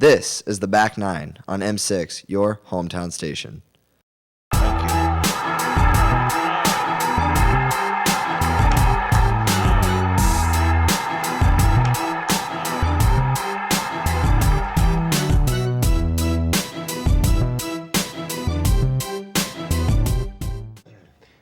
This is the Back Nine on M6, your hometown station.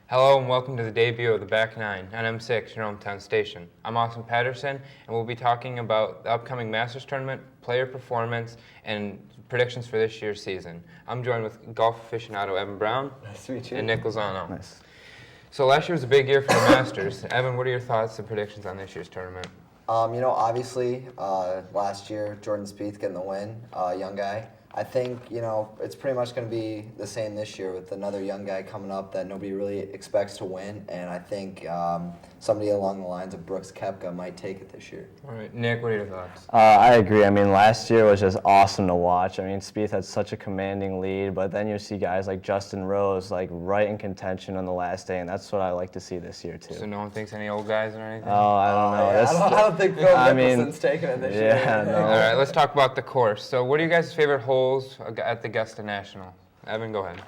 Hello and welcome to the debut of the Back Nine on M6, your hometown station. I'm Austin Patterson, and we'll be talking about the upcoming Masters Tournament, player performance, and predictions for this year's season. I'm joined with golf aficionado Evan Brown. Nice to meet you. And Nick Lozano. Nice. So last year was a big year for the Masters. Evan, what are your thoughts and predictions on this year's tournament? Obviously, last year, Jordan Spieth getting the win, young guy. I think, it's pretty much going to be the same this year with another young guy coming up that nobody really expects to win. And I think somebody along the lines of Brooks Koepka might take it this year. All right, Nick, what are your thoughts? I agree. Last year was just awesome to watch. Spieth had such a commanding lead, but then you see guys like Justin Rose right in contention on the last day, and that's what I like to see this year too. So no one thinks any old guys or anything? Oh, I don't know. Yeah, I don't think Phil Mickelson's taking it this year. Yeah, no. All right, let's talk about the course. So what are you guys' favorite holes at the Augusta National? Evan, go ahead.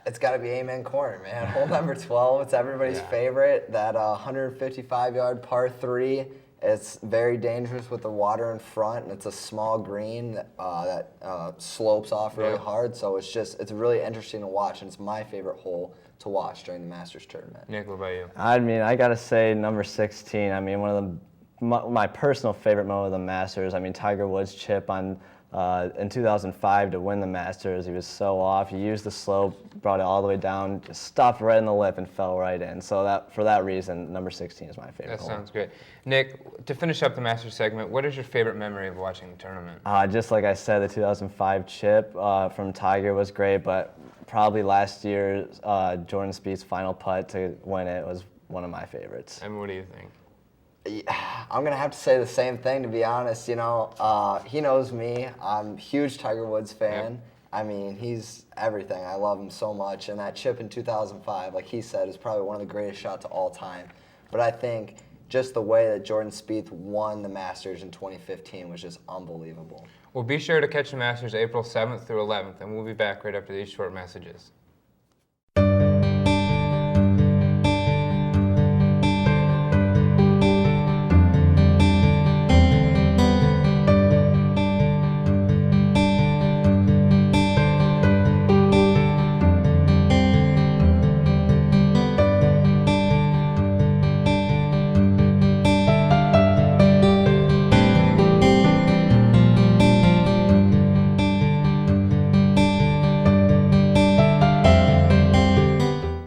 It's got to be Amen Corner, man. Hole number 12, it's everybody's favorite. That 155-yard par 3. It's very dangerous with the water in front, and it's a small green that slopes off really hard. So it's really interesting to watch, and it's my favorite hole to watch during the Masters Tournament. Nick, what about you? I got to say number 16. One of my personal favorite moment of the Masters. Tiger Woods' chip on in 2005 to win the Masters. He was so off. He used the slope, brought it all the way down, just stopped right in the lip and fell right in. So for that reason, number 16 is my favorite hole. That sounds great. Nick, to finish up the Masters segment, what is your favorite memory of watching the tournament? Just like I said, the 2005 chip from Tiger was great, but probably last year's Jordan Spieth's final putt to win it was one of my favorites. And what do you think? I'm going to have to say the same thing, to be honest. He knows me. I'm a huge Tiger Woods fan. Yep. He's everything. I love him so much. And that chip in 2005, like he said, is probably one of the greatest shots of all time. But I think just the way that Jordan Spieth won the Masters in 2015 was just unbelievable. Well, be sure to catch the Masters April 7th through 11th, and we'll be back right after these short messages.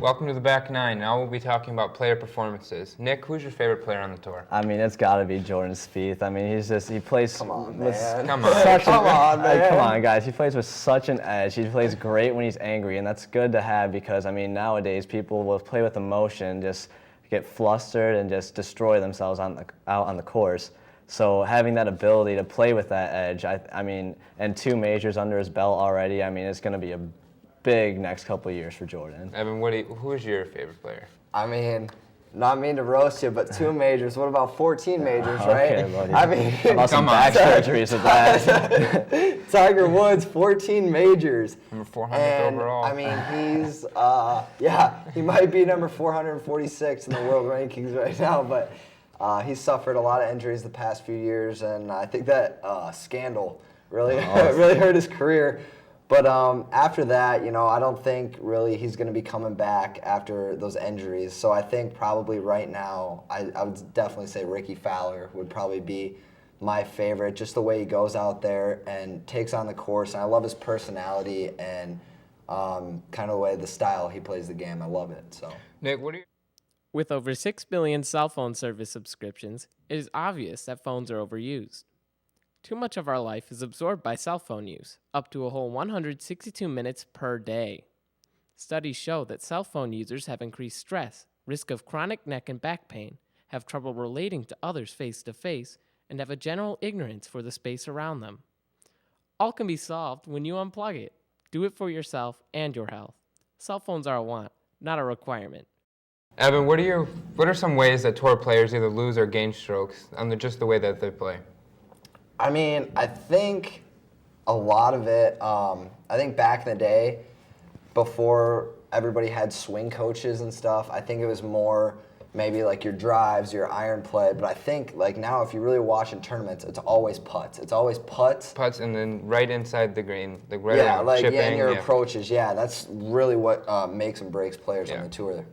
Welcome to the Back Nine. Now we'll be talking about player performances. Nick, who's your favorite player on the tour? It's got to be Jordan Spieth. He plays Come on, with man. Come on. Come on, guys. He plays with such an edge. He plays great when he's angry, and that's good to have because, nowadays people will play with emotion, just get flustered and just destroy themselves out on the course. So having that ability to play with that edge, and 2 majors under his belt already, it's going to be a big next couple of years for Jordan. Evan, who is your favorite player? Not mean to roast you, but 2 majors. What about 14 majors, right? Okay, buddy. How about some Come on. back surgeries with that? Tiger Woods, 14 majors. Number 400 overall. He's, he might be number 446 in the world rankings right now, but he's suffered a lot of injuries the past few years, and I think that scandal really hurt his career. But after that, I don't think really he's going to be coming back after those injuries. So I think probably right now, I would definitely say Ricky Fowler would probably be my favorite. Just the way he goes out there and takes on the course. And I love his personality and kind of the way, the style he plays the game. I love it. So Nick, what do you... With over 6 billion cell phone service subscriptions, it is obvious that phones are overused. Too much of our life is absorbed by cell phone use, up to a whole 162 minutes per day. Studies show that cell phone users have increased stress, risk of chronic neck and back pain, have trouble relating to others face-to-face, and have a general ignorance for the space around them. All can be solved when you unplug it. Do it for yourself and your health. Cell phones are a want, not a requirement. Evan, what are some ways that tour players either lose or gain strokes on just the way that they play? I mean, I think a lot of it, I think back in the day, before everybody had swing coaches and stuff, I think it was more maybe like your drives, your iron play. But I think like now, if you really watch in tournaments, it's always putts. It's always putts. Putts and then right inside the green, like right Yeah, around, like chipping. and your approaches. Yeah, that's really what makes and breaks players on the tour.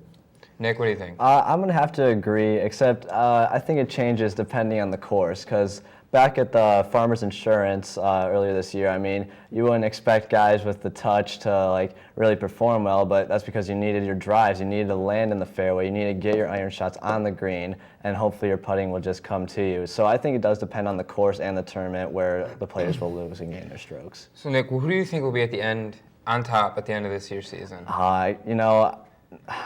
Nick, what do you think? I'm going to have to agree, except I think it changes depending on the course, because back at the Farmers Insurance earlier this year, I mean, you wouldn't expect guys with the touch to like really perform well, but that's because you needed your drives, you needed to land in the fairway, you needed to get your iron shots on the green, and hopefully your putting will just come to you. So I think it does depend on the course and the tournament where the players will lose and gain their strokes. So Nick, who do you think will be at the end, on top at the end of this year's season? You know,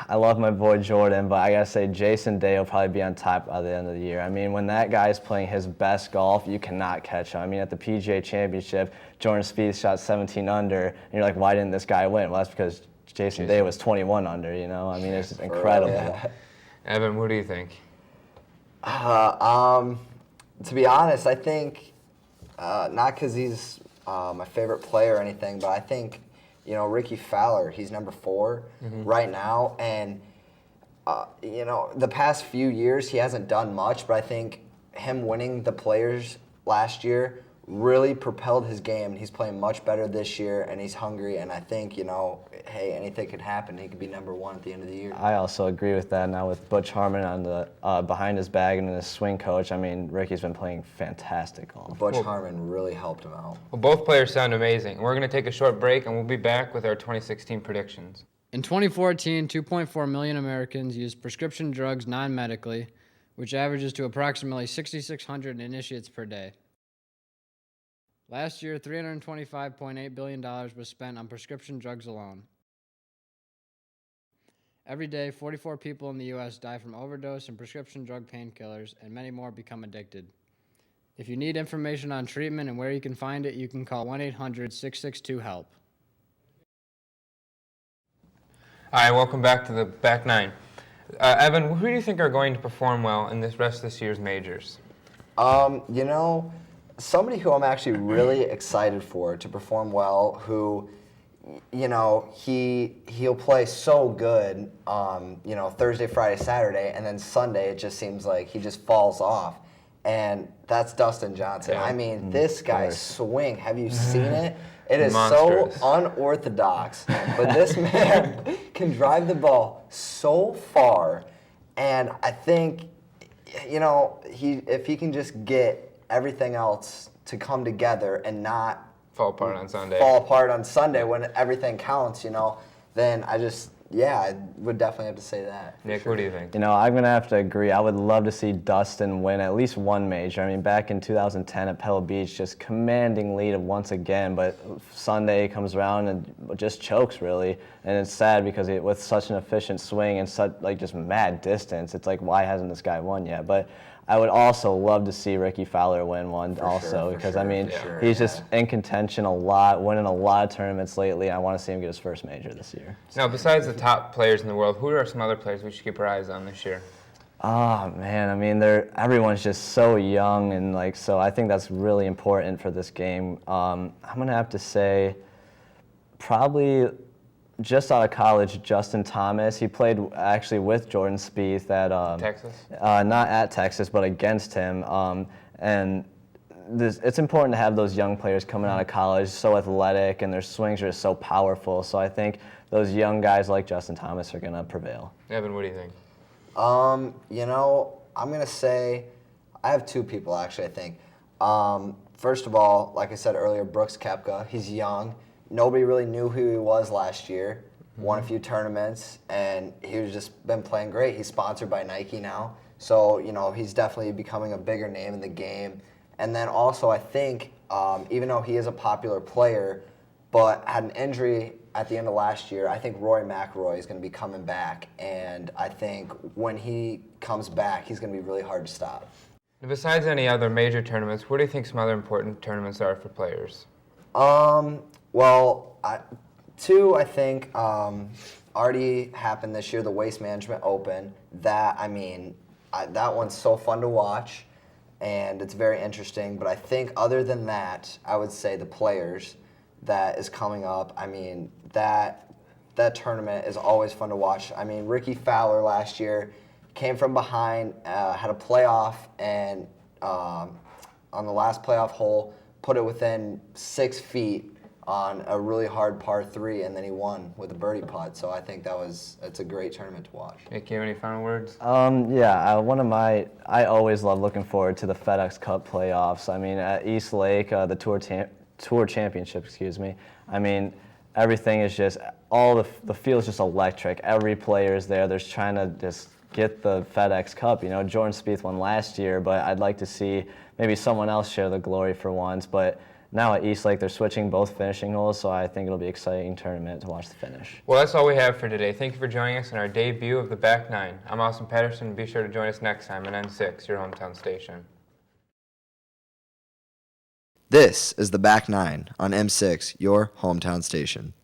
I love my boy Jordan, but I gotta say Jason Day will probably be on top by the end of the year. I mean, when that guy's playing his best golf, you cannot catch him. I mean, at the PGA Championship, Jordan Spieth shot 17 under, and you're like, why didn't this guy win? Well, that's because Jason Day was 21 under, you know? I mean, it's just incredible. Yeah. Evan, what do you think? To be honest, I think, not because he's my favorite player or anything, but I think, you know, Ricky Fowler, he's number 4 right now. And, you know, the past few years he hasn't done much, but I think him winning the Players last year really propelled his game. He's playing much better this year, and he's hungry. And I think, you know, hey, anything could happen. He could be number 1 at the end of the year. I also agree with that. Now with Butch Harmon on the behind his bag and his swing coach, I mean, Ricky's been playing fantastic golf. Butch Harmon really helped him out. Well, both players sound amazing. We're going to take a short break, and we'll be back with our 2016 predictions. In 2014, 2.4 million Americans used prescription drugs non-medically, which averages to approximately 6,600 initiates per day. Last year, $325.8 billion was spent on prescription drugs alone. Every day, 44 people in the U.S. die from overdose and prescription drug painkillers, and many more become addicted. If you need information on treatment and where you can find it, you can call 1-800-662-HELP. All right, welcome back to the back nine. Evan, who do you think are going to perform well in this rest of this year's majors? You know, somebody who I'm actually really excited for to perform well, who, you know, he'll play so good, you know, Thursday, Friday, Saturday, and then Sunday it just seems like he just falls off. And that's Dustin Johnson. Yeah. I mean, this guy's swing, have you seen it? It is Monstrous. so unorthodox. But this man can drive the ball so far. And I think, you know, if he can just get everything else to come together and not Fall apart on Sunday. When everything counts, you know, then I would definitely have to say that. Nick, what do you think? You know, I'm going to have to agree. I would love to see Dustin win at least one major. I mean, back in 2010 at Pebble Beach, just commanding lead once again, but Sunday comes around and just chokes, really. And it's sad because with such an efficient swing and such, like, just mad distance, it's like, why hasn't this guy won yet? But I would also love to see Ricky Fowler win one because, I mean, he's just in contention a lot, winning a lot of tournaments lately. I want to see him get his first major this year. Now, besides the top players in the world, who are some other players we should keep our eyes on this year? Oh, man, I mean, everyone's just so young, and, so I think that's really important for this game. I'm going to have to say probably just out of college, Justin Thomas. He played actually with Jordan Spieth at Texas? Not at Texas, but against him. And it's important to have those young players coming out of college, so athletic, and their swings are so powerful. So I think those young guys like Justin Thomas are going to prevail. Evan, what do you think? You know, I'm going to say I have 2 people, actually, I think. First of all, like I said earlier, Brooks Koepka. He's young. Nobody really knew who he was last year. Won a few tournaments, and he's just been playing great. He's sponsored by Nike now. So, you know, he's definitely becoming a bigger name in the game. And then also, I think, even though he is a popular player, but had an injury at the end of last year, I think Rory McIlroy is going to be coming back. And I think when he comes back, he's going to be really hard to stop. Besides any other major tournaments, what do you think some other important tournaments are for players? Well, 2, I think, already happened this year, the Waste Management Open. That, I mean, that one's so fun to watch. and it's very interesting. But I think other than that, I would say the players that is coming up. I mean, that tournament is always fun to watch. I mean, Ricky Fowler last year came from behind, had a playoff, and on the last playoff hole, put it within 6 feet on a really hard par 3, and then he won with a birdie putt. So I think it's a great tournament to watch. Nick, you have any final words? I always love looking forward to the FedEx Cup playoffs. I mean, at East Lake, the Tour Championship, excuse me. I mean, everything is just, the field is just electric. Every player is there. They're trying to just get the FedEx Cup. You know, Jordan Spieth won last year, but I'd like to see maybe someone else share the glory for once. But now at East Lake, they're switching both finishing holes, so I think it'll be an exciting tournament to watch the finish. Well, that's all we have for today. Thank you for joining us in our debut of the Back Nine. I'm Austin Patterson. Be sure to join us next time on N6, your hometown station. This is the Back Nine on M6, your hometown station.